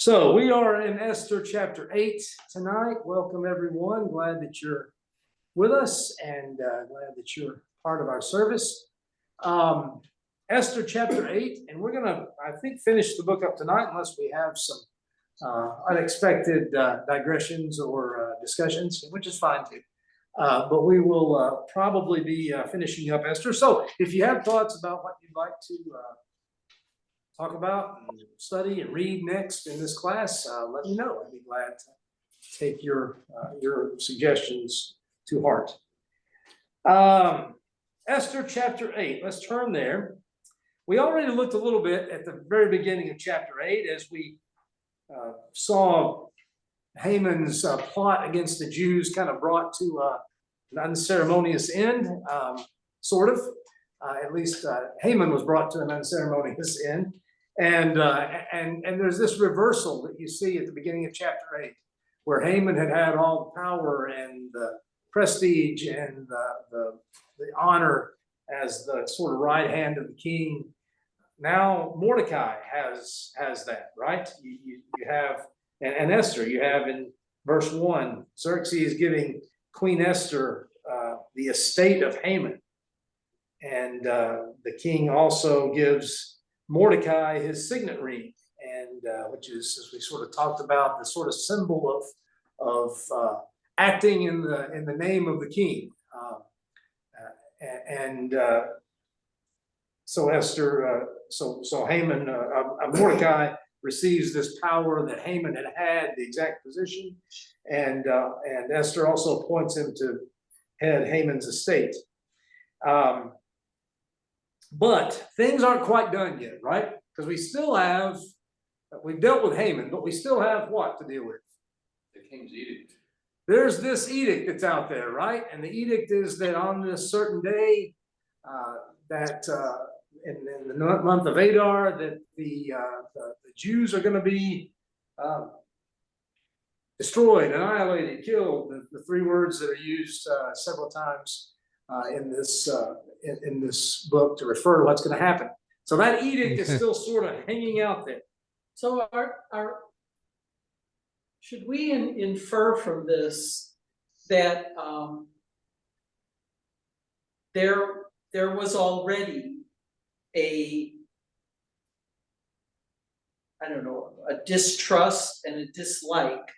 So we are in Esther chapter 8 tonight. Welcome everyone. Glad that you're with us and glad that you're part of our service. Esther chapter 8, and we're going to, I think, finish the book up tonight unless we have some unexpected digressions or discussions, which is fine too. But we will probably be finishing up Esther. So if you have thoughts about what you'd like to talk about and study and read next in this class, let me know. I'd be glad to take your suggestions to heart. Esther chapter 8, let's turn there. We already looked a little bit at the very beginning of chapter 8 as we saw Haman's plot against the Jews kind of brought to an unceremonious end, sort of. At least Haman was brought to an unceremonious end. And there's this reversal that you see at the beginning of chapter 8, where Haman had all the power and the prestige and the honor as the sort of right hand of the king. Now Mordecai has that, right? You have, and Esther, you have in verse 1, Xerxes giving Queen Esther the estate of Haman. And the king also gives Mordecai his signet ring, and which is, as we sort of talked about, the sort of symbol of acting in the name of the king. So Esther, so Haman, Mordecai receives this power that Haman had, the exact position, and Esther also appoints him to head Haman's estate. But things aren't quite done yet, right? Because we've dealt with Haman, but we still have what to deal with? The king's edict. There's this edict that's out there, right? And the edict is that on this certain day, that in the month of Adar, that the Jews are going to be destroyed, annihilated, killed. The three words that are used several times in this book to refer to what's going to happen. So that edict is still sort of hanging out there. So should we infer from this that there was already a distrust and a dislike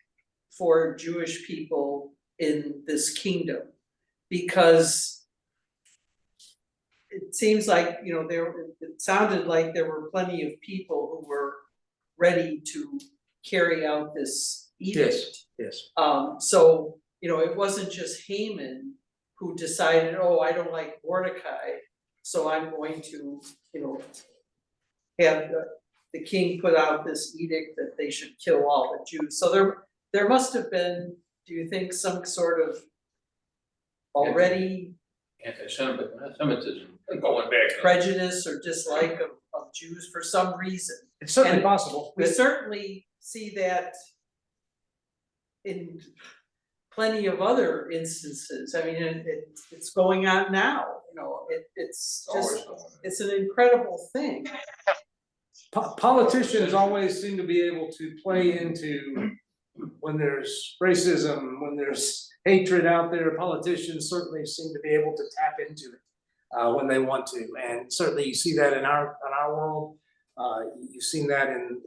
for Jewish people in this kingdom? Because it seems like, it sounded like there were plenty of people who were ready to carry out this edict. Yes. So, it wasn't just Haman who decided, oh, I don't like Mordecai, so I'm going to, have the king put out this edict that they should kill all the Jews. So there must have been, do you think, some sort of already Anti-Semitism going back. prejudice or dislike of Jews for some reason? It's certainly And possible. We certainly see that in plenty of other instances. I mean, it's going on now, it's just, it's an incredible thing. Politicians always seem to be able to play into when there's racism, when there's hatred out there. Politicians certainly seem to be able to tap into it when they want to, and certainly you see that in our world. You've seen that in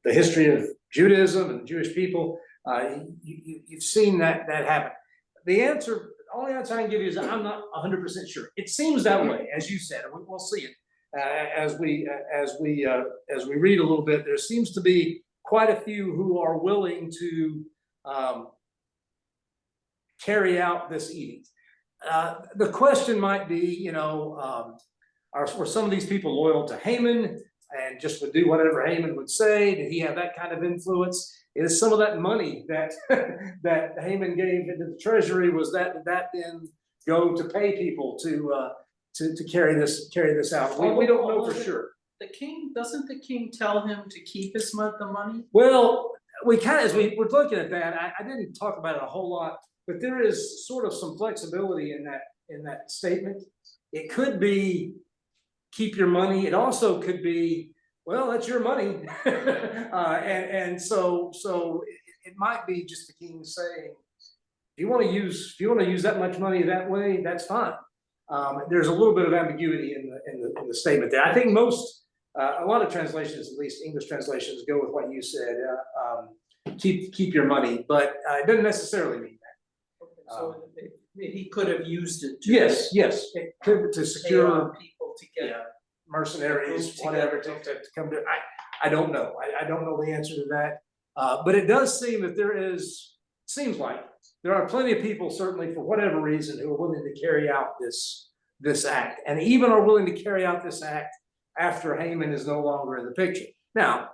the history of Judaism and the Jewish people. You've seen that happen. The only answer I can give you is I'm not 100% sure. It seems that way, as you said, and we'll see it as we read a little bit. There seems to be quite a few who are willing to carry out this edict. The question might be, were some of these people loyal to Haman and just would do whatever Haman would say? Did he have that kind of influence? Is some of that money that that Haman gave into the treasury, did that then go to pay people to carry this out? We don't know for sure. Doesn't the king tell him to keep the money? Well, we kind of, as we were looking at that, I didn't talk about it a whole lot, but there is sort of some flexibility in that statement. It could be keep your money. It also could be well, that's your money. And so it might be just the king saying, if you want to use that much money that way, that's fine. There's a little bit of ambiguity in the statement there. I think a lot of translations, at least English translations, go with what you said. Keep your money, but it doesn't necessarily mean that. Okay, so he could have used it to. Yes, it could to pay secure off people to get. yeah, mercenaries, Group whatever, together. to come to. I don't know. I don't know the answer to that. But it does seem that seems like there are plenty of people, certainly for whatever reason, who are willing to carry out this act, and even are willing to carry out this act after Haman is no longer in the picture. Now,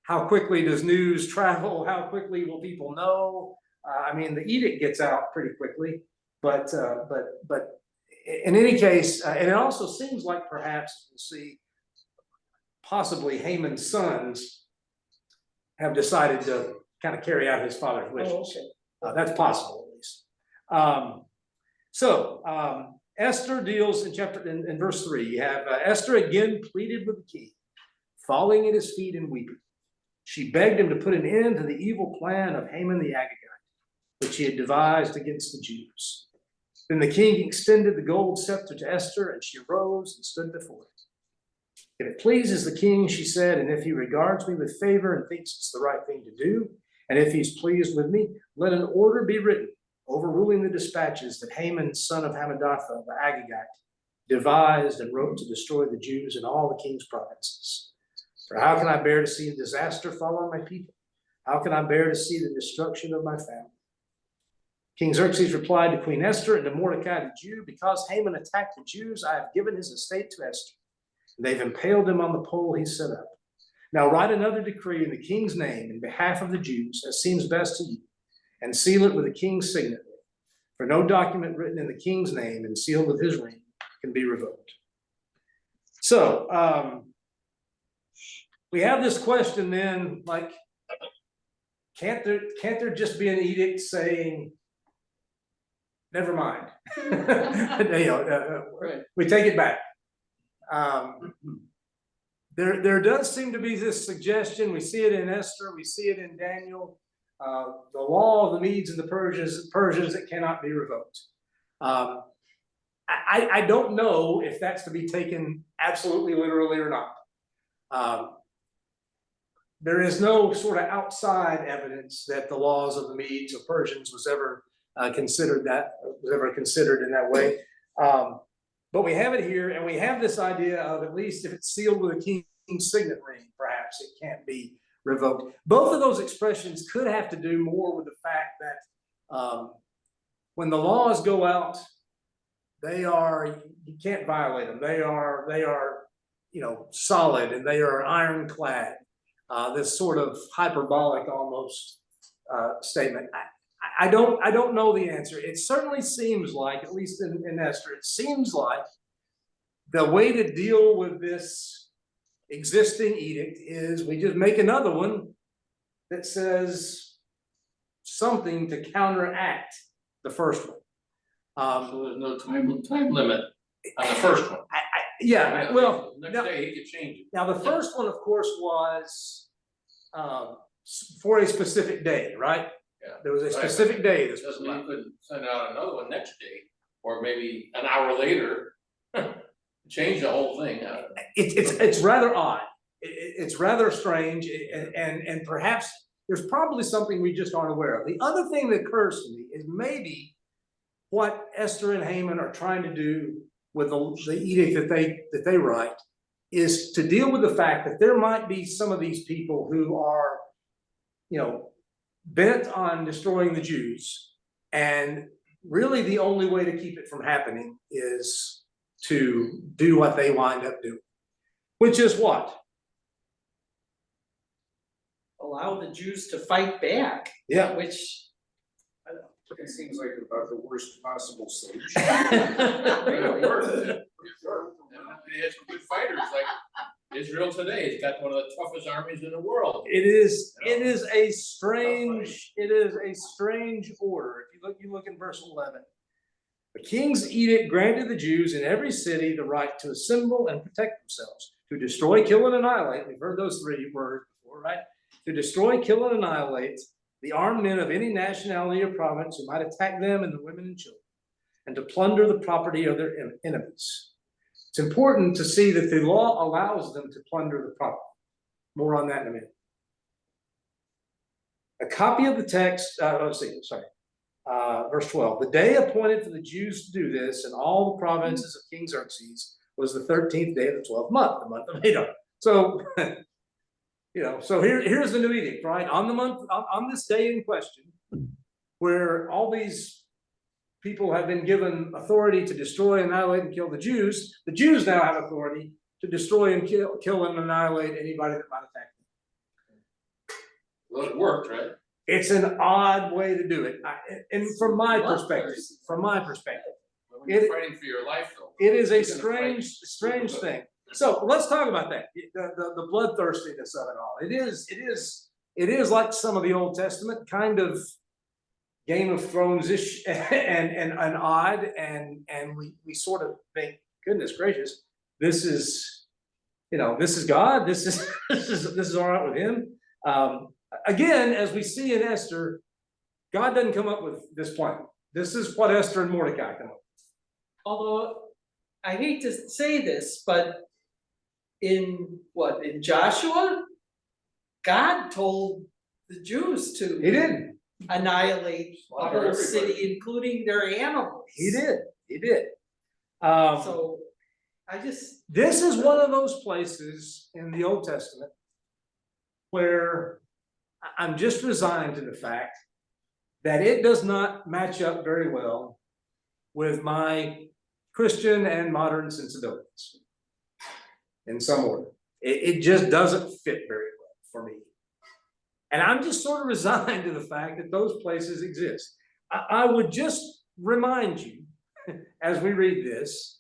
how quickly does news travel? How quickly will people know? I mean, the edict gets out pretty quickly, but in any case, and it also seems like perhaps we'll see possibly Haman's sons have decided to kind of carry out his father's wishes. Oh, okay. That's possible, at least. Esther deals in verse 3. You have Esther again pleaded with the king, falling at his feet and weeping. She begged him to put an end to the evil plan of Haman the Agagite, which he had devised against the Jews. Then the king extended the gold scepter to Esther, and she arose and stood before him. If it pleases the king, she said, and if he regards me with favor and thinks it's the right thing to do, and if he's pleased with me, let an order be written overruling the dispatches that Haman, son of Hammedatha, the Agagite, devised and wrote to destroy the Jews in all the king's provinces. For how can I bear to see disaster fall on my people? How can I bear to see the destruction of my family? King Xerxes replied to Queen Esther and to Mordecai the Jew, because Haman attacked the Jews, I have given his estate to Esther. They've impaled him on the pole he set up. Now write another decree in the king's name in behalf of the Jews, as seems best to you, and seal it with the king's signet. For no document written in the king's name and sealed with his ring can be revoked. So we have this question then, like, can't there just be an edict saying, never mind? Right. We take it back. There does seem to be this suggestion. We see it in Esther. We see it in Daniel. The law of the Medes and the Persians, it cannot be revoked. I don't know if that's to be taken absolutely literally or not. There is no sort of outside evidence that the laws of the Medes or Persians was ever considered in that way. But we have it here, and we have this idea of, at least if it's sealed with a king's signet ring, perhaps it can't be revoked. Both of those expressions could have to do more with the fact that when the laws go out, you can't violate them. They are solid, and they are ironclad. This sort of hyperbolic almost statement. I don't know the answer. It certainly seems like, at least in Esther, it seems like the way to deal with this existing edict is we just make another one that says something to counteract the first one. So there's no time limit on the first one. Yeah, well, Next day he could change it. now the first one, of course, was for a specific day, right? Yeah. There was a Right. specific day. This Doesn't was mean you couldn't send out another one next day, or maybe an hour later, change the whole thing. it's rather odd. It's rather strange, and perhaps there's probably something we just aren't aware of. The other thing that occurs to me is maybe what Esther and Haman are trying to do with the edict that they write is to deal with the fact that there might be some of these people who are, bent on destroying the Jews, and really the only way to keep it from happening is to do what they wind up doing, which is what? Allow the Jews to fight back, Yeah. which. It seems like about the worst possible solution. It worked. They had some good fighters, like Israel today. It's got one of the toughest armies in the world. It is a strange order. If you look in verse 11. The king's edict granted the Jews in every city the right to assemble and protect themselves. to destroy, kill, and annihilate. We've heard those three words before, right? To destroy, kill, and annihilate the armed men of any nationality or province who might attack them and the women and children, and to plunder the property of their enemies. It's important to see that the law allows them to plunder the property. More on that in a minute. A copy of the text, verse 12. The day appointed for the Jews to do this in all the provinces of King Xerxes was the 13th day of the 12th month, the month of Adar. So, so here's the new edict, right? On this day in question, where all these people have been given authority to destroy, annihilate, and kill the Jews now have authority to destroy and kill and annihilate anybody that might attack them. Well, it worked, right? It's an odd way to do it, and from my perspective, When you're fighting for your life, though. it is a you're gonna strange thing. So let's talk about that. The bloodthirstiness of it all. It is like some of the Old Testament, kind of Game of Thrones-ish and odd, and we sort of think, goodness gracious, this is God. This is all right with him. Again, as we see in Esther, God doesn't come up with this plan. This is what Esther and Mordecai come up with. Although, I hate to say this, but in Joshua, God told the Jews to He did. annihilate the whole city, including their animals. He did. So, I just, This is one of those places in the Old Testament where I'm just resigned to the fact that it does not match up very well with my Christian and modern sensibilities in some order. It just doesn't fit very well for me. And I'm just sort of resigned to the fact that those places exist. I would just remind you, as we read this,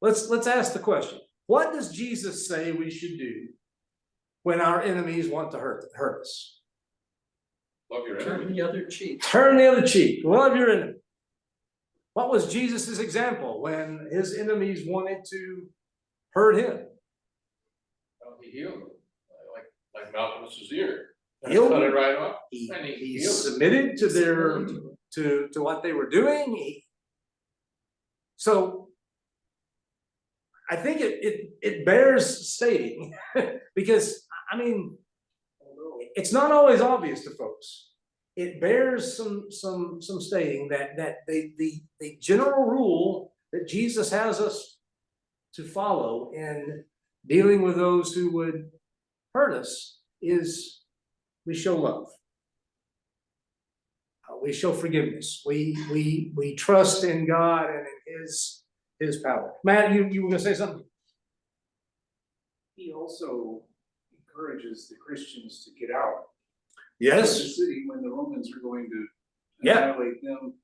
let's ask the question: what does Jesus say we should do when our enemies want to hurt us? Love your turn enemy. the other cheek. Turn the other cheek. Love your enemy. What was Jesus' example when his enemies wanted to hurt him? He healed them, like Malcolm's ear. Healed Cut them. it right off. He And he he healed them. submitted to their to what they were doing. So I think it bears stating because I mean it's not always obvious to folks. It bears some stating that the general rule that Jesus has us to follow in dealing with those who would hurt us is we show love. We show forgiveness. We trust in God and in His power. Matt, you were gonna say something? He also encourages the Christians to get out of the Yes. city when the Romans are going to Yeah. annihilate them.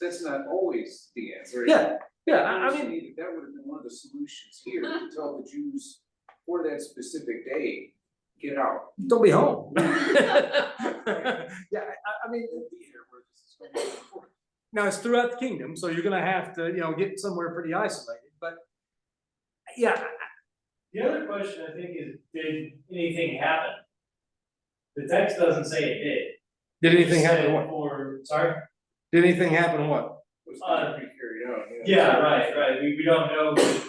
That's not always the answer. Yeah. I mean, that would have been one of the solutions here, to tell the Jews for that specific day, get out. don't be home. Yeah, I mean, Won't be here where this is going to. now it's throughout the kingdom, so you're gonna have to, get somewhere pretty isolated. But yeah, The other question I think is, did anything happen? The text doesn't say it did. did anything It happen? said What? for, sorry? Did anything happen? What? Was going to be carried out, Yeah, right, we don't know, but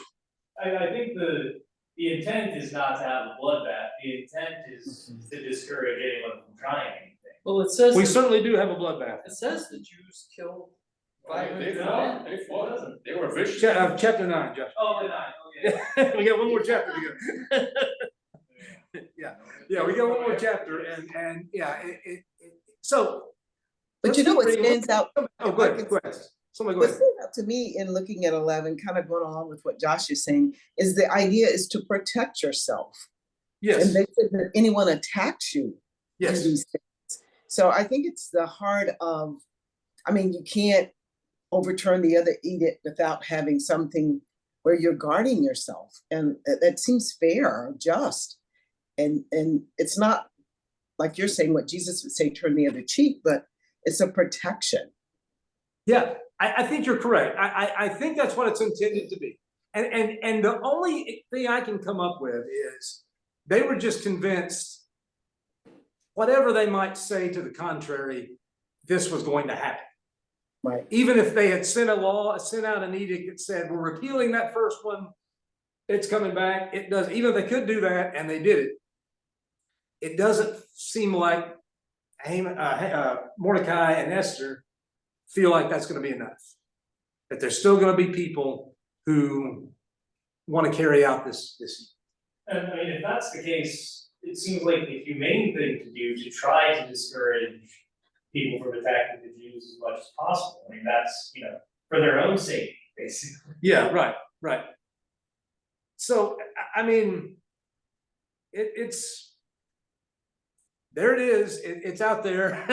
I think the intent is not to have a bloodbath, the intent is to discourage anyone from trying anything. Well, it says, We certainly do have a bloodbath. the Jews killed They 500 fought, men. they fought, they were vicious. Chapter 9, Josh. Oh, the nine, okay. We got one more chapter to go. Yeah, we got one more chapter, and so. But you know what stands out, Oh, go ahead, go ahead. Somebody go what ahead. stands out to me in looking at 11, kind of going along with what Josh is saying, is the idea is to protect yourself. Yes, And they said that anyone attacks you in yes, these things. So I think it's the heart of, you can't overturn the other edict without having something where you're guarding yourself. And that seems fair, just. And it's not like you're saying what Jesus would say, turn the other cheek, but it's a protection. yeah, I think you're correct. I think that's what it's intended to be. And the only thing I can come up with is they were just convinced, whatever they might say to the contrary, this was going to happen. Right. Even if they had sent out an edict that said, we're repealing that first one, it's coming back, it does, even if they could do that, and they did it, it doesn't seem like Mordecai and Esther feel like that's gonna be enough. That there's still gonna be people who wanna carry out this. And I mean, if that's the case, it seems like the humane thing to do to try to discourage people from attacking the Jews as much as possible. I mean, that's, for their own safety, basically. Yeah, right. So, I mean, it's, there it is, it's out there.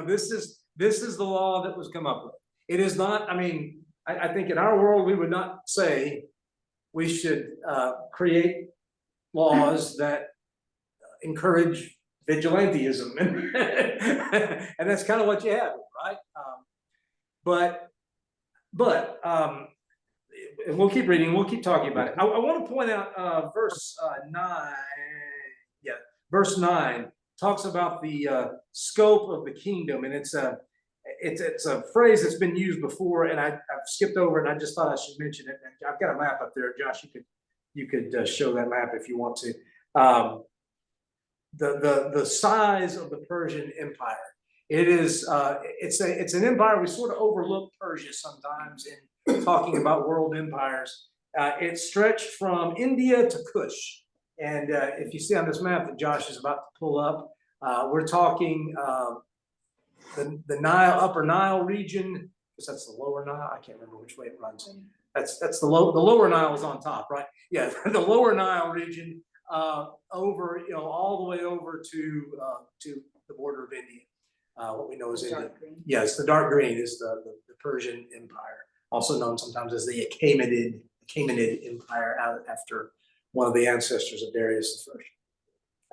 This is the law that was come up with. It is not, I mean, I think in our world, we would not say we should create laws that encourage vigilantism. And that's kind of what you have, right? But we'll keep reading, we'll keep talking about it. I want to point out verse 9. Yeah, verse 9 talks about the scope of the kingdom, and it's a phrase that's been used before, and I've skipped over it, and I just thought I should mention it. I've got a map up there, Josh. You could show that map if you want to. The size of the Persian Empire. It is it's an empire. We sort of overlook Persia sometimes in talking about world empires. It stretched from India to Kush, and if you see on this map that Josh is about to pull up, we're talking the Nile, Upper Nile region, because that's the Lower Nile. I can't remember which way it runs. That's the Lower Nile is on top, right? Yeah, the Lower Nile region, over, all the way over to the border of India. What we know as India. Yes, the dark green is the Persian Empire, also known sometimes as the Achaemenid Empire, after one of the ancestors of Darius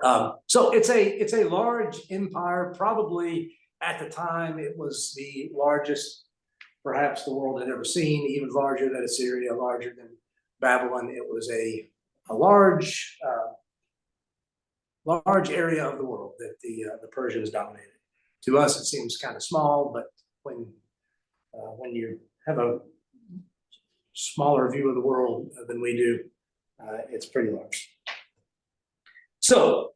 I. So it's a large empire. Probably at the time it was the largest, perhaps the world had ever seen, even larger than Assyria, larger than Babylon. It was a large area of the world that the Persians dominated. To us, it seems kind of small, but when you have a smaller view of the world than we do, it's pretty large. So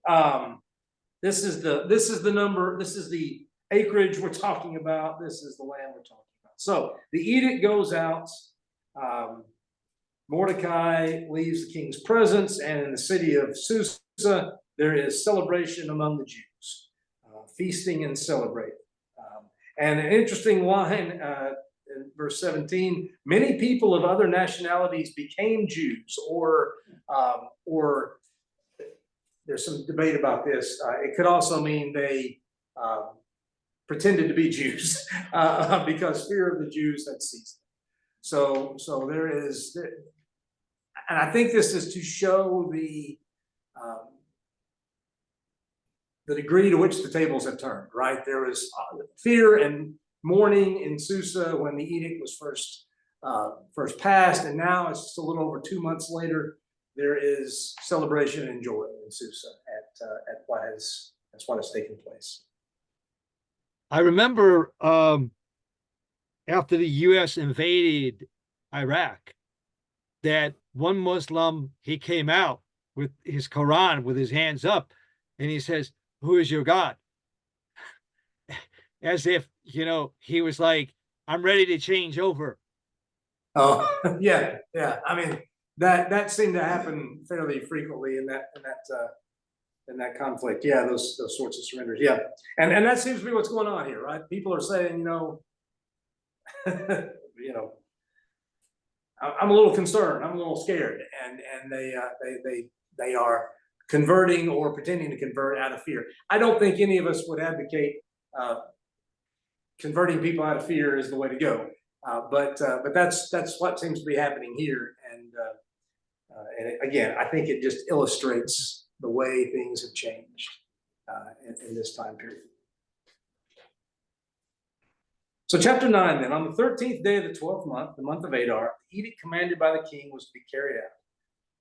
this is the number. This is the acreage we're talking about. This is the land we're talking about. So the edict goes out. Mordecai leaves the king's presence, and in the city of Susa, there is celebration among the Jews, feasting and celebrating. And an interesting line in verse 17, many people of other nationalities became Jews, or there's some debate about this. It could also mean they pretended to be Jews because fear of the Jews had seized them. So there is, and I think this is to show the degree to which the tables have turned, right? There was fear and mourning in Susa when the edict was first passed, and now it's just a little over 2 months later. There is celebration and joy in Susa at what has taken place. I remember after the U.S. invaded Iraq, that one Muslim, he came out with his Quran with his hands up, and he says, "Who is your God?" As if, he was like, "I'm ready to change over." Oh, yeah. I mean, that seemed to happen fairly frequently in that conflict. Yeah, those sorts of surrenders. Yeah, and that seems to be what's going on here, right? People are saying, I'm a little concerned. I'm a little scared, and they are converting or pretending to convert out of fear. I don't think any of us would advocate converting people out of fear is the way to go. But that's what seems to be happening here, and again, I think it just illustrates the way things have changed in this time period. So chapter 9 then, on the 13th day of the 12th month, the month of Adar, edict commanded by the king was to be carried out.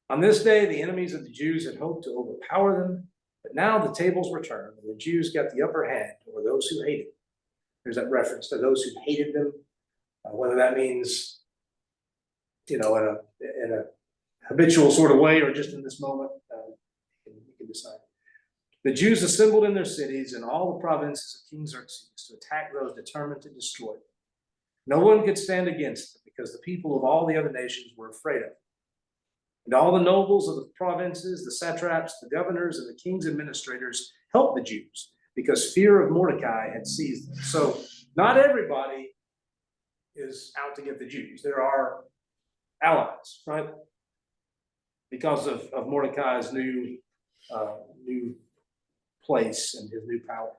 On this day, the enemies of the Jews had hoped to overpower them, but now the tables were turned, and the Jews got the upper hand over those who hated them. There's that reference to those who hated them, whether that means, in a habitual sort of way or just in this moment, you can decide. The Jews assembled in their cities in all the provinces of King Xerxes to attack those determined to destroy them. No one could stand against them because the people of all the other nations were afraid of them. And all the nobles of the provinces, the satraps, the governors, and the king's administrators helped the Jews because fear of Mordecai had seized them. So not everybody is out to get the Jews. There are allies, right? Because of Mordecai's new place and his new power.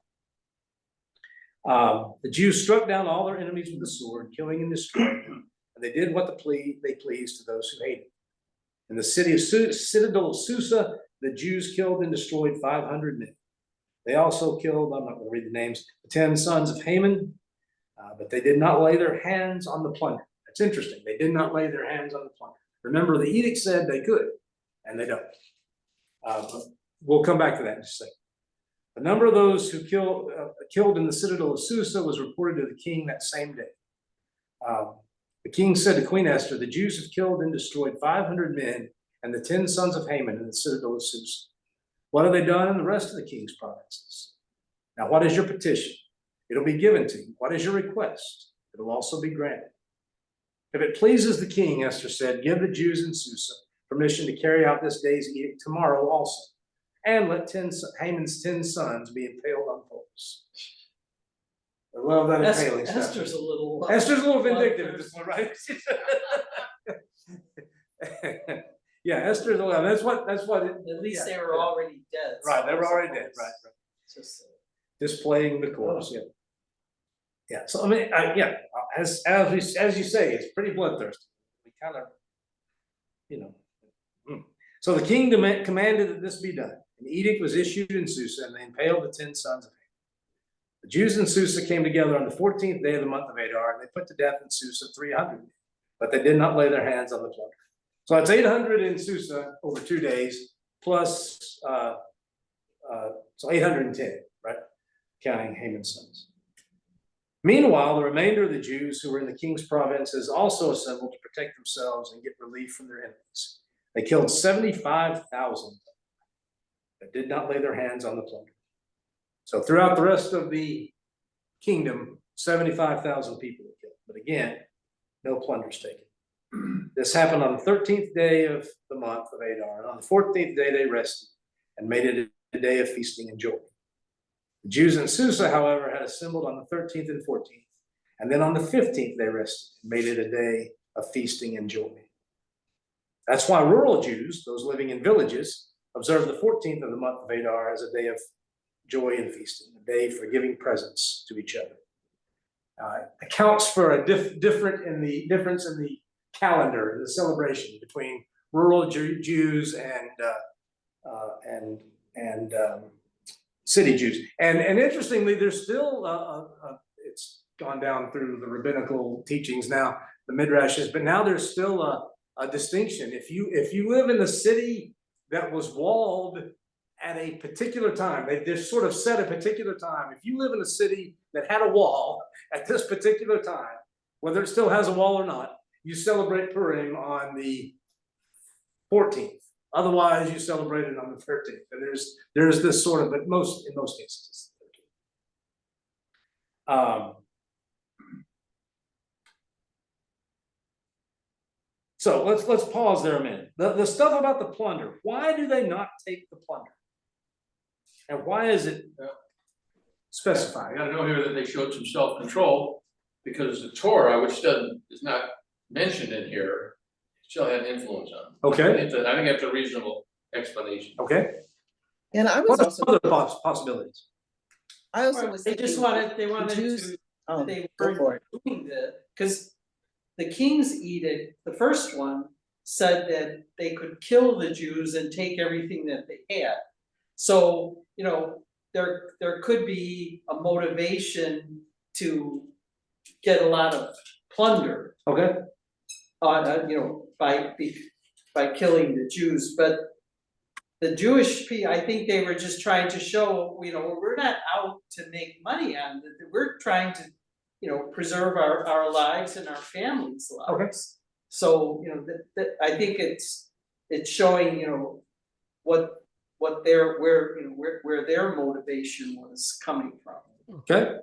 The Jews struck down all their enemies with the sword, killing and destroying, and they did what they pleased to those who hated. In the citadel of Susa, the Jews killed and destroyed 500 men. They also killed, I'm not going to read the names, the 10 sons of Haman, but they did not lay their hands on the plunder. That's interesting. They did not lay their hands on the plunder. Remember, the edict said they could, and they don't. We'll come back to that in just a second. The number of those who killed in the citadel of Susa was reported to the king that same day. The king said to Queen Esther, the Jews have killed and destroyed 500 men and the 10 sons of Haman in the citadel of Susa. What have they done in the rest of the king's provinces? Now, what is your petition? It'll be given to you. What is your request? It'll also be granted. If it pleases the king, Esther said, give the Jews in Susa permission to carry out this day's edict tomorrow also, and let Haman's 10 sons be impaled on poles. I love that impaling stuff. Esther's a little. Esther's a little vindictive at this point, right? Yeah, Esther's a little, that's what At least they were already dead. Right, they were already dead, right. Just. Displaying the corpse, yeah. Yeah, so I mean, as you say, it's pretty bloodthirsty. We kind of, So the king commanded that this be done. An edict was issued in Susa, and they impaled the 10 sons of Haman. The Jews in Susa came together on the 14th day of the month of Adar, and they put to death in Susa 300, but they did not lay their hands on the plunder. So it's 800 in Susa over 2 days, plus, so 810, right? Counting Haman's sons. Meanwhile, the remainder of the Jews who were in the king's provinces also assembled to protect themselves and get relief from their enemies. They killed 75,000, but did not lay their hands on the plunder. So throughout the rest of the kingdom, 75,000 people were killed. But again, no plunders taken. This happened on the 13th day of the month of Adar. And on the 14th day, they rested and made it a day of feasting and joy. The Jews in Susa, however, had assembled on the 13th and 14th. And then on the 15th, they rested and made it a day of feasting and joy. That's why rural Jews, those living in villages, observe the 14th of the month of Adar as a day of joy and feasting, a day for giving presents to each other. Accounts for a difference in the calendar and the celebration between rural Jews and city Jews. And interestingly, there's still it's gone down through the rabbinical teachings now, the midrashes, but now there's still a distinction. If you live in the city that was walled at a particular time, they just sort of set a particular time. If you live in a city that had a wall at this particular time, whether it still has a wall or not, you celebrate Purim on the 14th. Otherwise, you celebrate it on the 13th. And there's this sort of, but in most cases, it's the 13th. So let's pause there a minute. The stuff about the plunder. Why do they not take the plunder? And why is it I specified? gotta know here that they showed some self-control because the Torah, which is not mentioned in here, still had influence on them. Okay. I think that's a reasonable explanation. Okay. And I was What are also, other possibilities? I also was They thinking. just wanted Jews- to, Oh, they go for were it. doing because the king's edict, the first one, said that they could kill the Jews and take everything that they had. So, there could be a motivation to get a lot of plunder. Okay. by killing the Jews, but the Jewish people, I think they were just trying to show, we're not out to make money on it, we're trying to, preserve our lives and our families' lives. So, I think it's showing, where their motivation was coming from. Okay,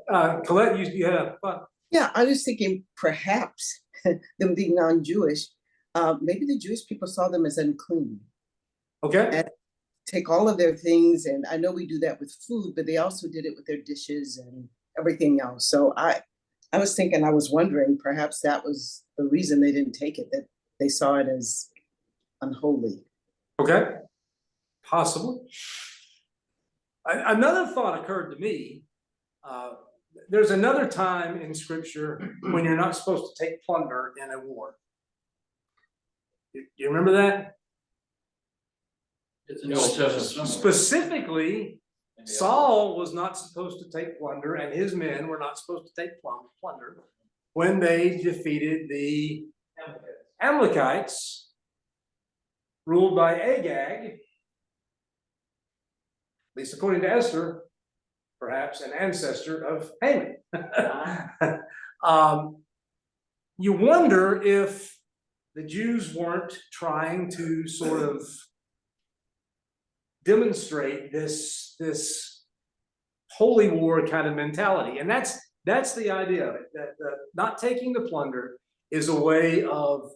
Colette, you had a thought? Yeah, I was thinking perhaps them being non-Jewish, maybe the Jewish people saw them as unclean. Okay, And take all of their things, and I know we do that with food, but they also did it with their dishes and everything else. So I was wondering, perhaps that was the reason they didn't take it, that they saw it as unholy. okay, possible. Another thought occurred to me. There's another time in scripture when you're not supposed to take plunder in a war. You remember that? It's in the Old Testament somewhere. Specifically, In the Saul was not supposed to take plunder, and his men were not supposed to take plunder when they defeated the Amalekites, ruled by Agag, at least according to Esther, perhaps an ancestor of Haman. You wonder if the Jews weren't trying to sort of demonstrate this holy war kind of mentality, and that's the idea of it. That not taking the plunder is a way of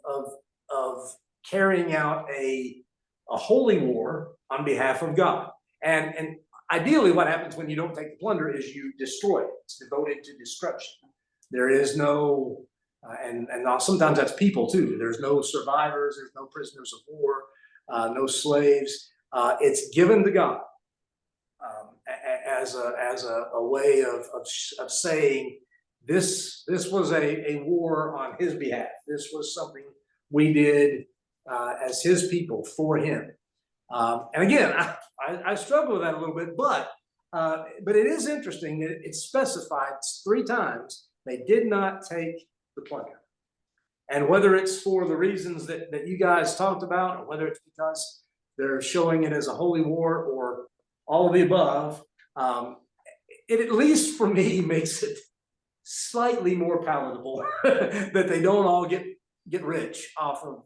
carrying out a holy war on behalf of God, and ideally, what happens when you don't take the plunder is you destroy it. It's devoted to destruction. There is no, and now sometimes that's people too. There's no survivors. There's no prisoners of war. No slaves. It's given to God as a way of saying this was a war on His behalf. This was something we did as His people for Him. And again, I struggle with that a little bit, but it is interesting that it's specified 3 times they did not take the plunder. And whether it's for the reasons that you guys talked about, or whether it's because they're showing it as a holy war, or all of the above, it at least for me makes it slightly more palatable that they don't all get rich off of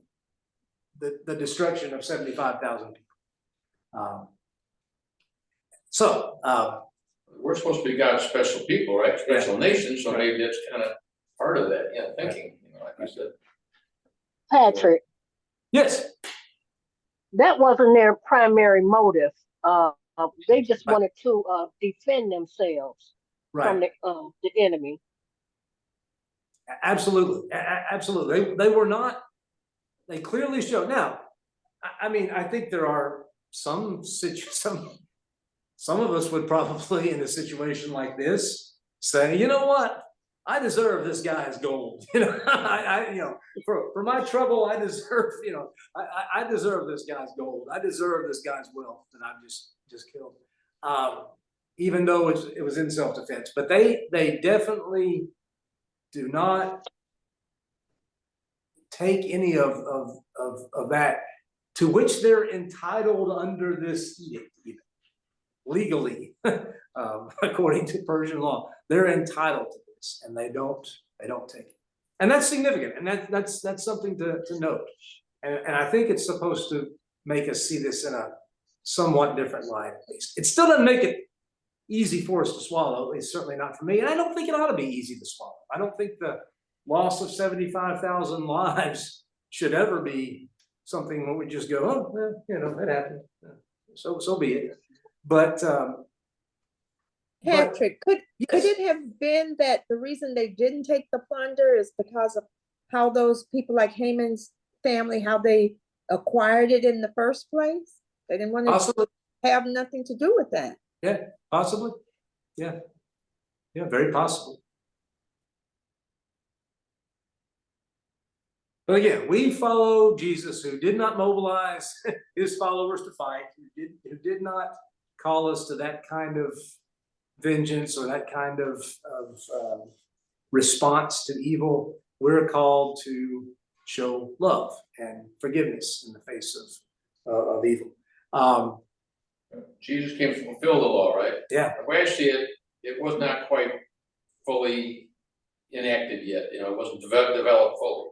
the destruction of 75,000 people. We're supposed to be God's special people, right? Special nation, so maybe that's kind of part of that, thinking, like I said. Patrick, Yes. that wasn't their primary motive. They just wanted to defend themselves from the enemy. Absolutely, absolutely. They were not. They clearly show. Now, I mean, I think there are some of us would probably, in a situation like this, say, you know what, I deserve this guy's gold. For my trouble, I deserve. I deserve this guy's gold. I deserve this guy's wealth that I've just killed. Even though it was in self-defense, but they definitely do not take any of that to which they're entitled under this edict, even legally, according to Persian law. They're entitled to this, and they don't take it, and that's significant, and that's something to note, and I think it's supposed to make us see this in a somewhat different light. At least it still doesn't make it easy for us to swallow. It's certainly not for me, and I don't think it ought to be easy to swallow. I don't think the loss of 75,000 lives should ever be something where we just go, oh, well, it happened, so be it. But Patrick, could it have been that the reason they didn't take the plunder is because of how those people like Haman's family, how they acquired it in the first place? They didn't want to have nothing to do with that. Yeah, possibly. Yeah, very possible. But again, we follow Jesus, who did not mobilize his followers to fight, who did not call us to that kind of vengeance or that kind of response to evil. We're called to show love and forgiveness in the face of evil. Jesus came to fulfill the law, right? Yeah. The way I see it, it was not quite fully enacted yet, it wasn't developed fully.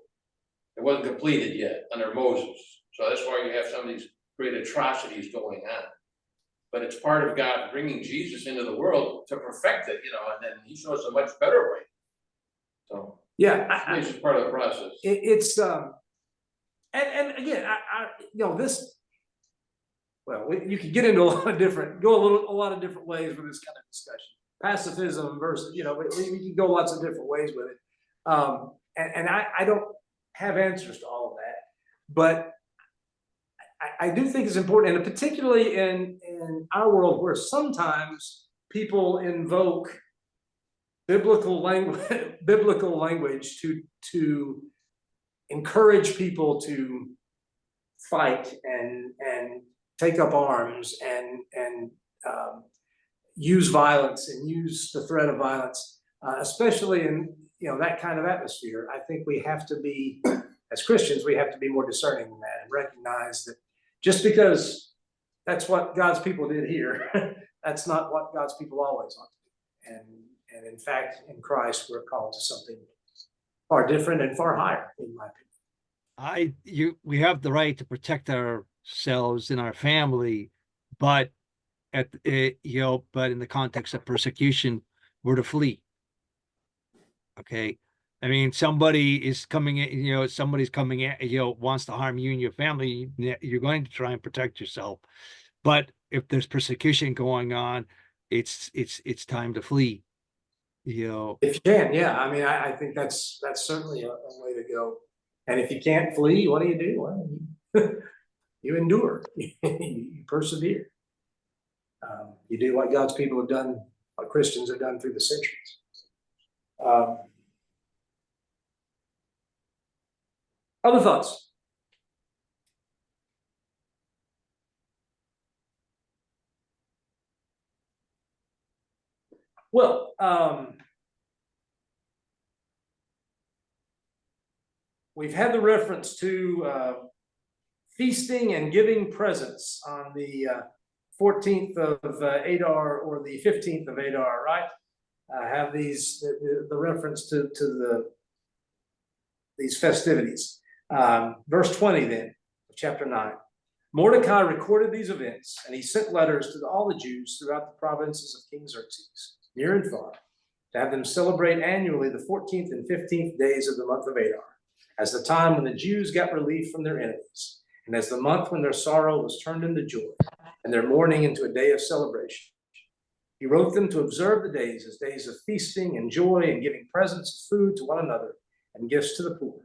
It wasn't completed yet under Moses, so that's why you have some of these great atrocities going on. But it's part of God bringing Jesus into the world to perfect it, and then he shows a much better way. So, Yeah, it's just part of the process. it's and again, this. Well, you could get into a lot of different, a lot of different ways with this kind of discussion. Pacifism versus, we can go lots of different ways with it. And I don't have answers to all of that, but I do think it's important, and particularly in our world where sometimes people invoke biblical language to encourage people to fight and take up arms and use violence and use the threat of violence, especially in that kind of atmosphere. I think we have to be, as Christians, we have to be more discerning than that and recognize that just because that's what God's people did here, that's not what God's people always ought to do. And in fact, in Christ, we're called to something far different and far higher, in my opinion. We have the right to protect ourselves and our family, but but in the context of persecution, we're to flee. Okay. I mean, somebody is coming in, somebody's coming in, wants to harm you and your family, you're going to try and protect yourself. But if there's persecution going on, it's time to flee. If you can, yeah. I mean, I think that's certainly a way to go. And if you can't flee, what do? Well, you endure, you persevere. You do what God's people have done, what Christians have done through the centuries. Other thoughts? Well, we've had the reference to feasting and giving presents on the 14th of Adar or the 15th of Adar, right? Have these the reference to these festivities. Verse 20 then, of chapter 9. Mordecai recorded these events, and he sent letters to all the Jews throughout the provinces of King Xerxes, near and far, to have them celebrate annually the 14th and 15th days of the month of Adar, as the time when the Jews got relief from their enemies, and as the month when their sorrow was turned into joy, and their mourning into a day of celebration. He wrote them to observe the days as days of feasting and joy and giving presents of food to one another and gifts to the poor.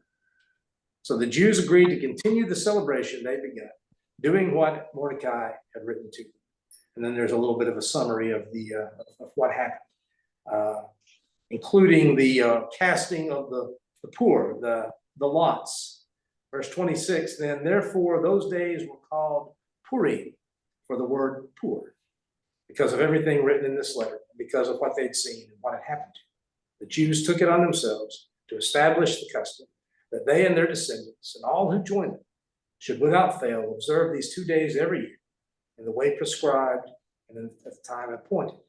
So the Jews agreed to continue the celebration they began, doing what Mordecai had written to them. And then there's a little bit of a summary of of what happened, including the casting of the poor, the lots. Verse 26, then therefore those days were called Purim, for the word poor, because of everything written in this letter, because of what they'd seen and what had happened to them. The Jews took it on themselves to establish the custom that they and their descendants and all who join them should without fail observe these 2 days every year in the way prescribed and at the time appointed.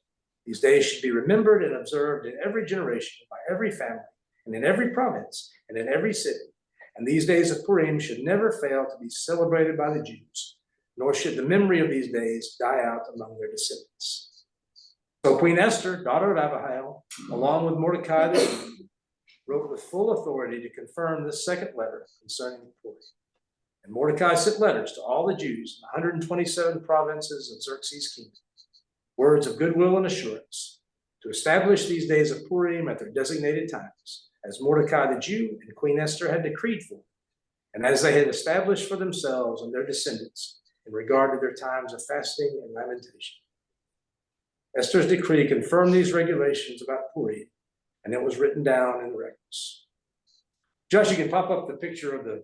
These days should be remembered and observed in every generation, by every family, and in every province, and in every city. And these days of Purim should never fail to be celebrated by the Jews, nor should the memory of these days die out among their descendants. So Queen Esther, daughter of Abihail, along with Mordecai the Jew, wrote with full authority to confirm this second letter concerning Purim. And Mordecai sent letters to all the Jews in the 127 provinces of Xerxes' kingdom, words of goodwill and assurance, to establish these days of Purim at their designated times, as Mordecai the Jew and Queen Esther had decreed for them, and as they had established for themselves and their descendants in regard to their times of fasting and lamentation. Esther's decree confirmed these regulations about Purim, and it was written down in the records. Josh, you can pop up the picture of the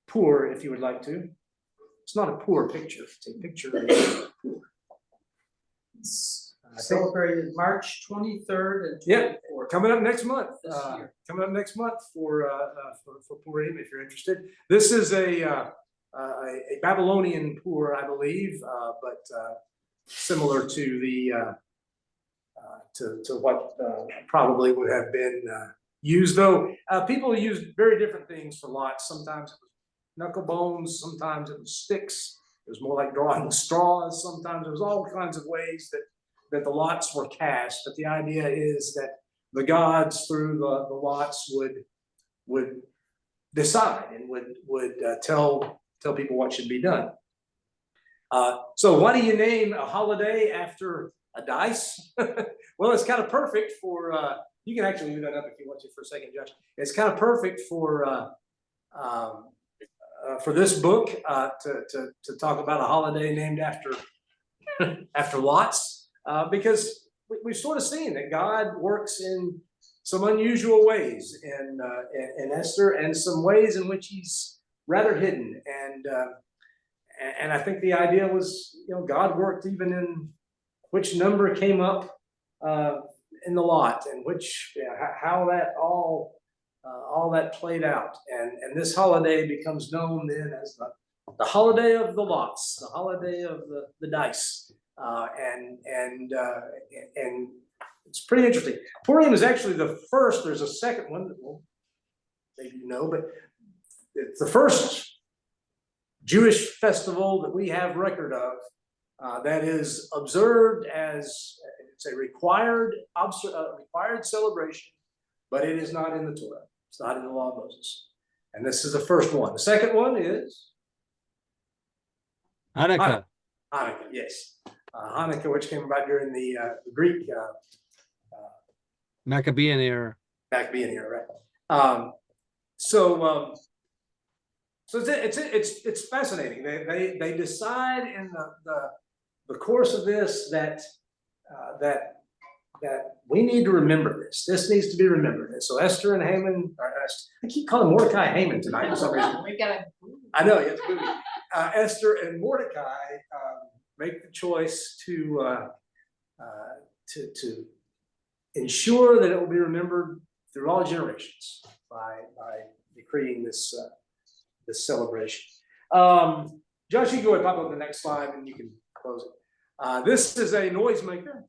poor if you would like to. It's not a poor picture, it's a picture of the poor. It's Celebrated March 23rd and Yeah, 24th. coming up next month. This year. Coming up next month for Purim, if you're interested. This is a Babylonian Pur, I believe, but similar to the to what probably would have been used, though people used very different things for lots. Sometimes it was knuckle bones, sometimes it was sticks. It was more like drawing straws. Sometimes there was all kinds of ways that the lots were cast. But the idea is that the gods through the lots would decide and would tell people what should be done. So why do you name a holiday after a dice? Well, it's kind of perfect for, you can actually leave that up if you want to for a second, Josh. It's kind of perfect for this book to talk about a holiday named after after lots, because we've sort of seen that God works in some unusual ways in Esther, and some ways in which he's rather hidden. And I think the idea was, God worked even in which number came up in the lot, and how that all that played out. And this holiday becomes known then as the holiday of the lots, the holiday of the dice. And it's pretty interesting. Purim is actually the first. There's a second one that maybe you know, but it's the first Jewish festival that we have record of that is observed as it's a required celebration, but it is not in the Torah. It's not in the law of Moses. And this is the first one. The second one is Hanukkah. Hanukkah, yes. Hanukkah, which came about during the Greek Maccabean era. Maccabean era, right? So it's fascinating. They decide in the course of this that we need to remember this. This needs to be remembered. And so Esther and Haman, I keep calling Mordecai Haman tonight for some reason. I know, it's movie. Esther and Mordecai make the choice to ensure that it will be remembered through all generations by decreeing this celebration. Josh, you go ahead and pop up the next slide and you can close it. This is a noisemaker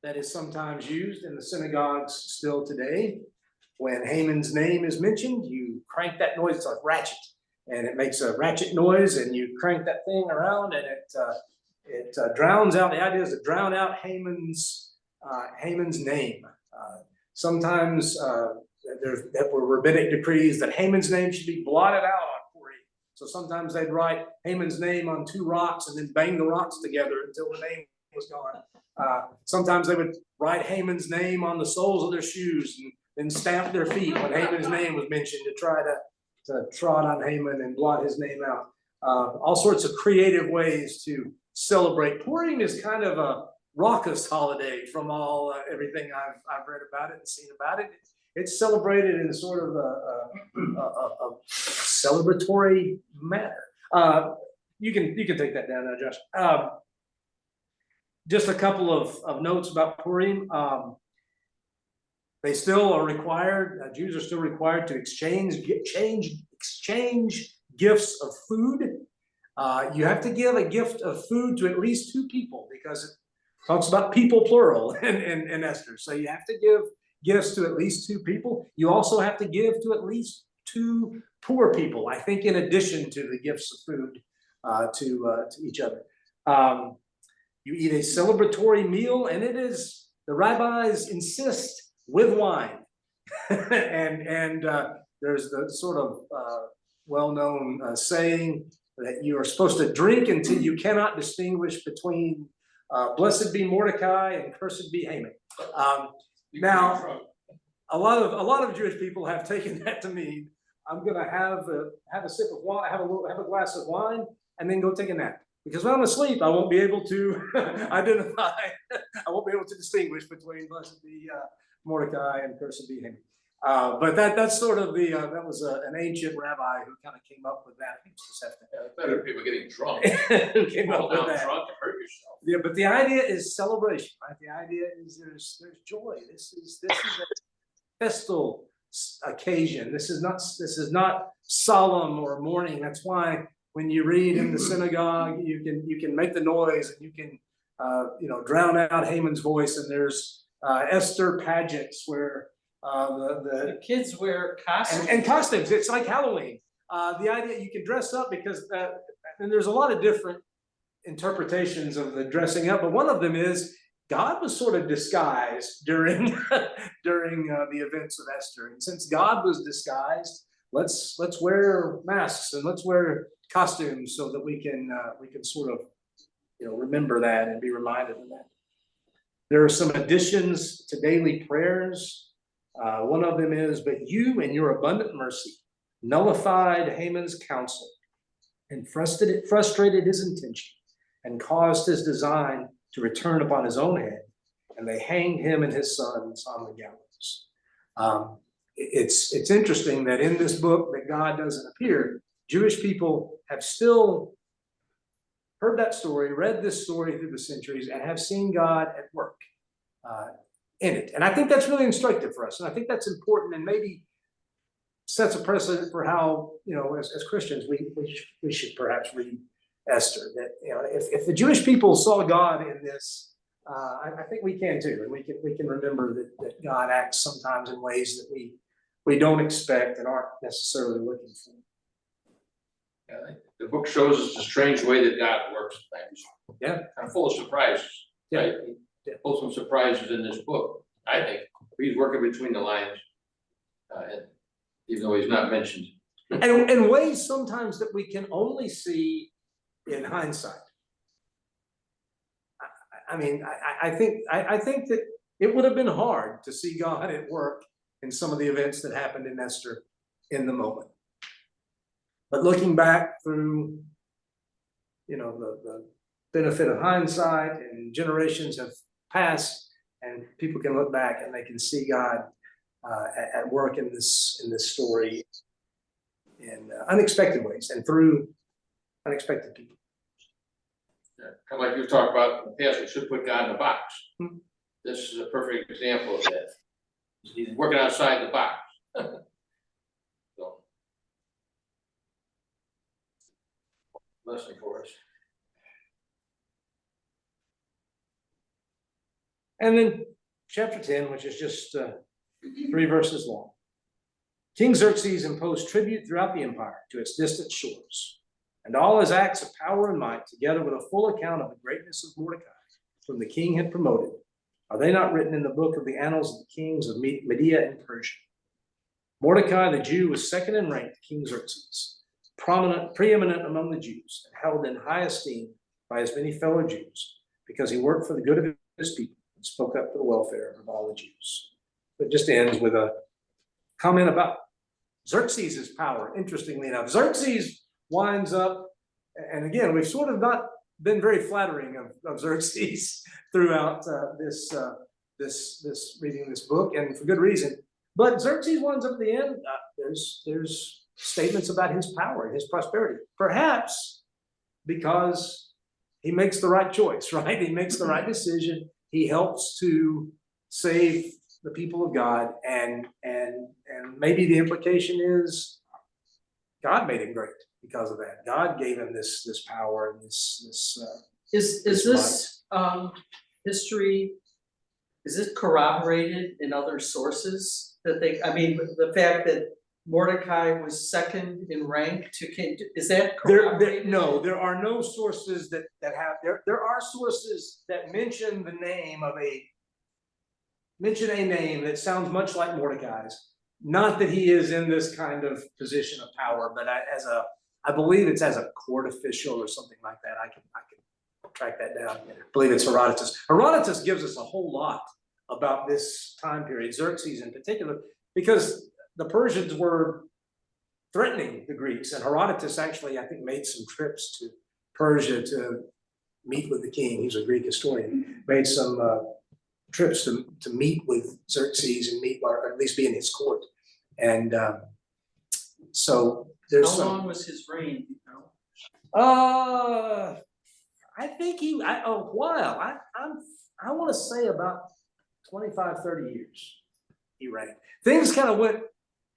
that is sometimes used in the synagogues still today. When Haman's name is mentioned, you crank that noise. It's like ratchet, and it makes a ratchet noise, and you crank that thing around, and it drowns out. The idea is to drown out Haman's name. Sometimes there were rabbinic decrees that Haman's name should be blotted out on Purim. So sometimes they'd write Haman's name on 2 rocks and then bang the rocks together until the name was gone. Sometimes they would write Haman's name on the soles of their shoes and then stamp their feet when Haman's name was mentioned to try to trot on Haman and blot his name out. All sorts of creative ways to celebrate. Purim is kind of a raucous holiday from everything I've read about it and seen about it. It's celebrated in sort of a celebratory manner. You can take that down now, Josh. Just a couple of notes about Purim. They still are required. Jews are still required to exchange gifts of food. You have to give a gift of food to at least 2 people, because it talks about people plural in Esther. So you have to give gifts to at least 2 people. You also have to give to at least 2 poor people, I think, in addition to the gifts of food to each other. You eat a celebratory meal, and it is, the rabbis insist, with wine. and there's the sort of well-known saying that you are supposed to drink until you cannot distinguish between blessed be Mordecai and cursed be Haman. Now, a lot of Jewish people have taken that to mean I'm going to have a sip of wine, have a glass of wine, and then go take a nap. Because when I'm asleep, I won't be able to identify. I won't be able to distinguish between blessed be Mordecai and cursed be Haman. But that's sort of that was an ancient rabbi who kind of came up with that. Better people getting drunk. Who came up with Down that. drunk and hurt yourself. Yeah, but the idea is celebration, right? The idea is there's joy. This is a festal occasion. This is not solemn or mourning. That's why when you read in the synagogue, you can make the noise and you can drown out Haman's voice. And there's Esther pageants where The kids wear costumes. and costumes. It's like Halloween. The idea you can dress up because and there's a lot of different interpretations of the dressing up, but one of them is God was sort of disguised during the events of Esther, and since God was disguised, let's wear masks and let's wear costumes so that we can sort of remember that and be reminded of that. There are some additions to daily prayers. One of them is, "But you in your abundant mercy nullified Haman's counsel and frustrated his intention and caused his design to return upon his own head, and they hanged him and his sons on the gallows." It's interesting that in this book that God doesn't appear. Jewish people have still heard that story, read this story through the centuries, and have seen God at work in it. And I think that's really instructive for us. And I think that's important and maybe sets a precedent for how, as Christians, we should perhaps read Esther. That, if the Jewish people saw God in this, I think we can too. And we can remember that God acts sometimes in ways that we don't expect and aren't necessarily looking for. Yeah, the book shows us the strange way that God works at times. Yeah. Kind of full of surprises. Yeah. Right? Full of some surprises in this book, I think. He's working between the lines, and even though he's not mentioned. And in ways sometimes that we can only see in hindsight. I think that it would have been hard to see God at work in some of the events that happened in Esther in the moment. But looking back through, the benefit of hindsight, and generations have passed, and people can look back and they can see God at work in this story in unexpected ways and through unexpected people. Yeah, kind of like you talked about in the past, we should put God in a box. Hmm. This is a perfect example of that. He's working outside the box. So, lesson for us. And then chapter 10, which is just 3 verses long. King Xerxes imposed tribute throughout the empire to its distant shores, and all his acts of power and might, together with a full account of the greatness of Mordecai, whom the king had promoted, are they not written in the book of the annals of the kings of Media and Persia? Mordecai the Jew was second in rank to King Xerxes, preeminent among the Jews, and held in high esteem by his many fellow Jews, because he worked for the good of his people and spoke up for the welfare of all the Jews. It just ends with a comment about Xerxes' power. Interestingly enough, Xerxes winds up, and again, we've sort of not been very flattering of Xerxes throughout this reading this book, and for good reason. But Xerxes winds up at the end. There's statements about his power and his prosperity, perhaps because he makes the right choice, right? He makes the right decision. He helps to save the people of God, and maybe the implication is God made him great because of that. God gave him this power and this Is this history, is it corroborated in other sources that the fact that Mordecai was second in rank to King, is that corroborated? No, there are no sources that have, there are sources that mention the name of mention a name that sounds much like Mordecai's. Not that he is in this kind of position of power, but I believe it's as a court official or something like that. I can track that down. I believe it's Herodotus. Herodotus gives us a whole lot about this time period, Xerxes in particular, because the Persians were threatening the Greeks, and Herodotus actually, I think, made some trips to Persia to meet with the king. He's a Greek historian. Made some trips to meet with Xerxes and or at least be in his court. And so there's How long was his reign, I think a while, I wanna say about 25, 30 years he reigned. Things kind of went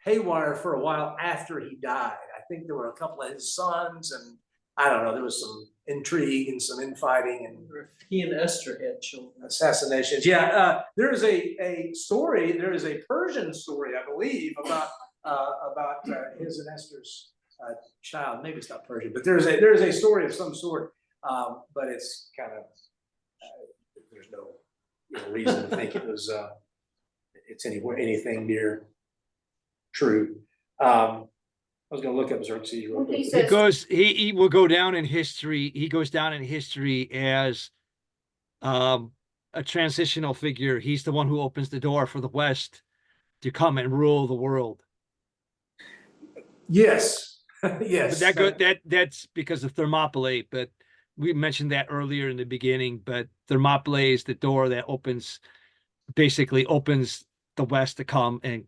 haywire for a while after he died. I think there were a couple of his sons and I don't know, there was some intrigue and some infighting and He and Esther had children. assassinations. Yeah, there is a story, there is a Persian story, I believe, about his and Esther's child. Maybe it's not Persian, but there is a story of some sort. But it's kind of there's no reason to think it was it's anything near true. I was going to look up Xerxes real quick. He will go down in history. He goes down in history as a transitional figure. He's the one who opens the door for the West to come and rule the world. Yes, yes. But that's because of Thermopylae. But we mentioned that earlier in the beginning. But Thermopylae is the door that basically opens the West to come and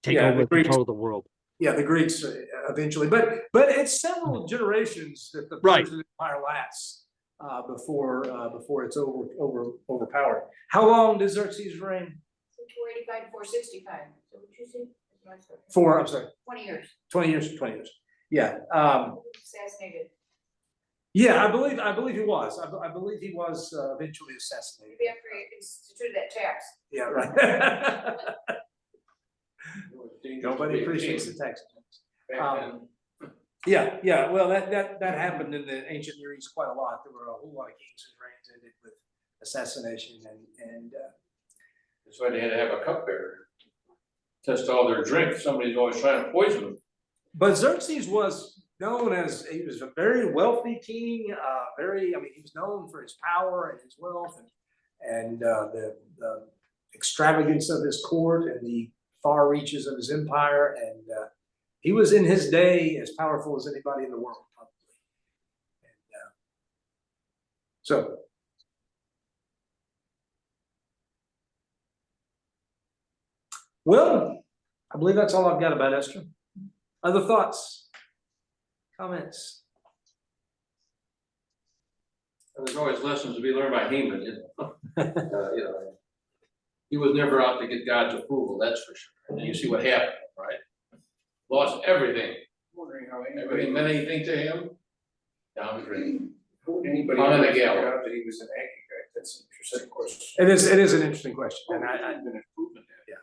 take over and control the world. Yeah, the Greeks eventually, but it's several generations that the Persian Empire lasts before it's overpowered. How long does Xerxes reign? 485 to 465. So what you say? I'm sorry. 20 years. 20 years. Yeah. Assassinated. Yeah, I believe he was. I believe he was eventually assassinated. Maybe after he instituted that tax. Yeah, right. Nobody appreciates the tax. Yeah. Well, that happened in the ancient Near East quite a lot. There were a whole lot of kings whose reigns ended with assassination, and That's why they had to have a cupbearer test all their drink. Somebody's always trying to poison them. But Xerxes was known as he was a very wealthy king. He was known for his power and his wealth, and the extravagance of his court and the far reaches of his empire, and he was in his day as powerful as anybody in the world, probably. And so, well, I believe that's all I've got about Esther. Other thoughts, comments? There's always lessons to be learned by Haman, he was never out to get God's approval, that's for sure. And you see what happened, right? Lost everything. Wondering how Everything meant anything to him, down the drain. how would anybody On the ever figure gallows. out that he was an Agagite? That's an interesting question. It is an interesting question, and I been proven that. Yeah.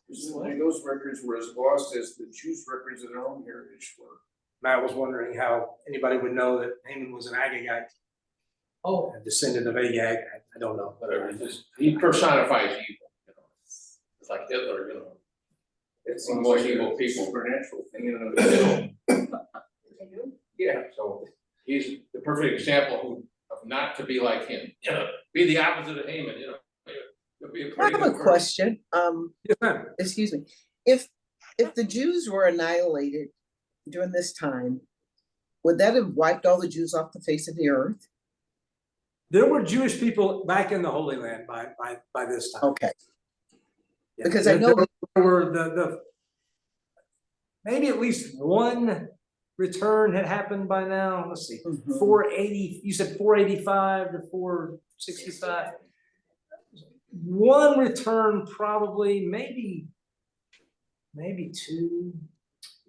Presumably those records were as lost as the Jews' records of their own heritage were. Matt was wondering how anybody would know that Haman was an Agagite, a descendant of Agag. I don't know. Whatever, he personifies evil, It's like Hitler, It's One of the most evil people. Supernatural thing in and of itself. Yeah, so he's the perfect example of not to be like him, be the opposite of Haman, You'll be a I pretty have good a person. question. Yes, ma'am. Excuse me. If the Jews were annihilated during this time, would that have wiped all the Jews off the face of the earth? There were Jewish people back in the Holy Land by this time. Okay. Yeah. Because I know there were the maybe at least one return had happened by now. Let's see, Mhm. 480. You said 485 to 465. One return, probably, maybe two.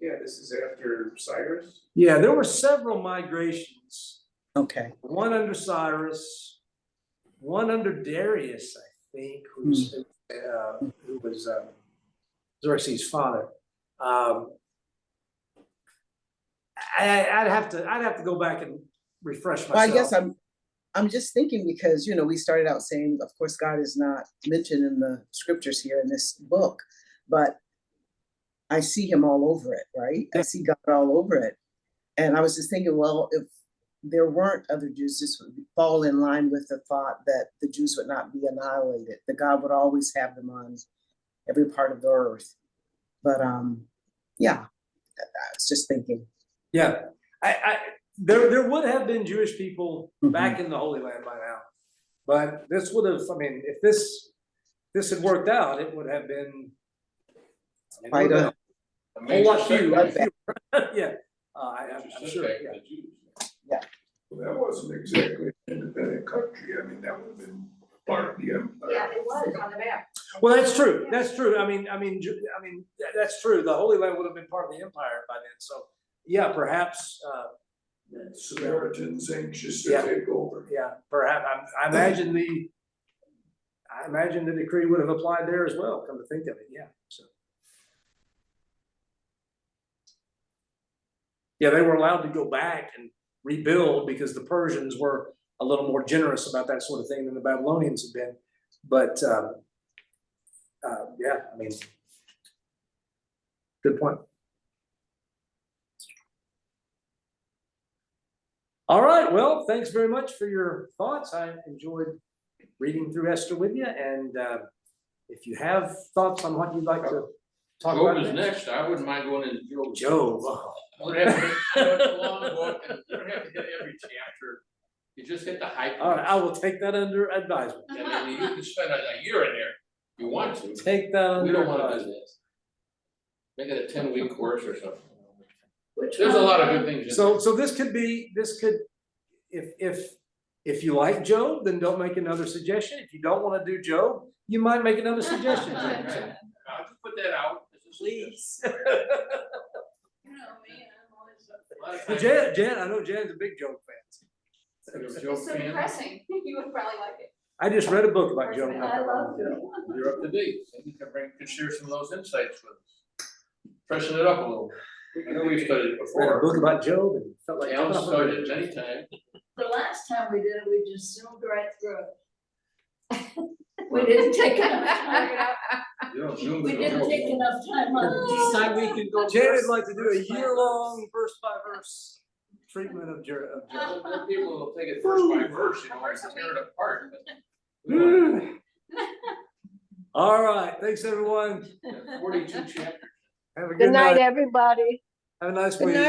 Yeah, this is after Cyrus. Yeah, there were several migrations. Okay. One under Cyrus, one under Darius, I think, who was Xerxes' father. I'd have to go back and refresh myself. Well, I guess I'm just thinking because, we started out saying, of course, God is not mentioned in the scriptures here in this book, but I see him all over it, right? I see God all over it. And I was just thinking, well, if there weren't other Jews, this would fall in line with the thought that the Jews would not be annihilated, that God would always have them on every part of the earth. But yeah, I was just thinking. Yeah, there would have been Jewish people back in the Holy Land by now, but this would have. I mean, if this had worked out, it would have been Quite a whole lot fewer. Major Yeah, I'm sure. setback Yeah. for the Jews. Well, that wasn't exactly intended country, I mean, that would have been part of the empire. Yeah, it was on the map. Well, that's true, that's true, that's true, the Holy Land would have been part of the empire by then, so, yeah, perhaps, Samaritans anxious to Yeah. take over. yeah, perhaps, I imagine the decree would have applied there as well, come to think of it, yeah, so. Yeah, they were allowed to go back and rebuild because the Persians were a little more generous about that sort of thing than the Babylonians had been. But, yeah, I mean, good point. All right, well, thanks very much for your thoughts. I enjoyed reading through Esther with you, and if you have thoughts on what you'd like to talk about. Job is next, I wouldn't mind going into Job. Job, oh. You don't have to, it's a long book, and you don't have to hit every chapter, you just hit the high points. All right, I will take that under advisement. I mean, you can spend a year in there, if you want to. Take that under We don't wanna do advisement. that. Make it a 10-week course or something. Which There's a one? lot of good things in there. So this could, if you like Job, then don't make another suggestion. If you don't wanna do Job, you might make another suggestion. Right. I'll just put that out. Please. You know me, I'm always. A lot of times- Jan, I know Jan's a big Job fan. You're a Job It's so fan? depressing. You would probably like it. I just read a book about Job. I love Job. You're up to date, so you can share some of those insights with us. Freshen it up a little. I know we've studied it Read a before. book about Job and felt like. Alan studied it many times. The last time we did it, we just zoomed right through it. We didn't take enough time. You don't zoom. We through the didn't whole take book. enough time on This time we can go. Jan verse would like to do a verse by year-long verse-by-verse treatment of Job. There people will take it verse by verse, you know, and tear it apart, but. we don't. All right, thanks, everyone. 42 chapters. Have a Good good night, night. everybody. Have a nice Good week. night.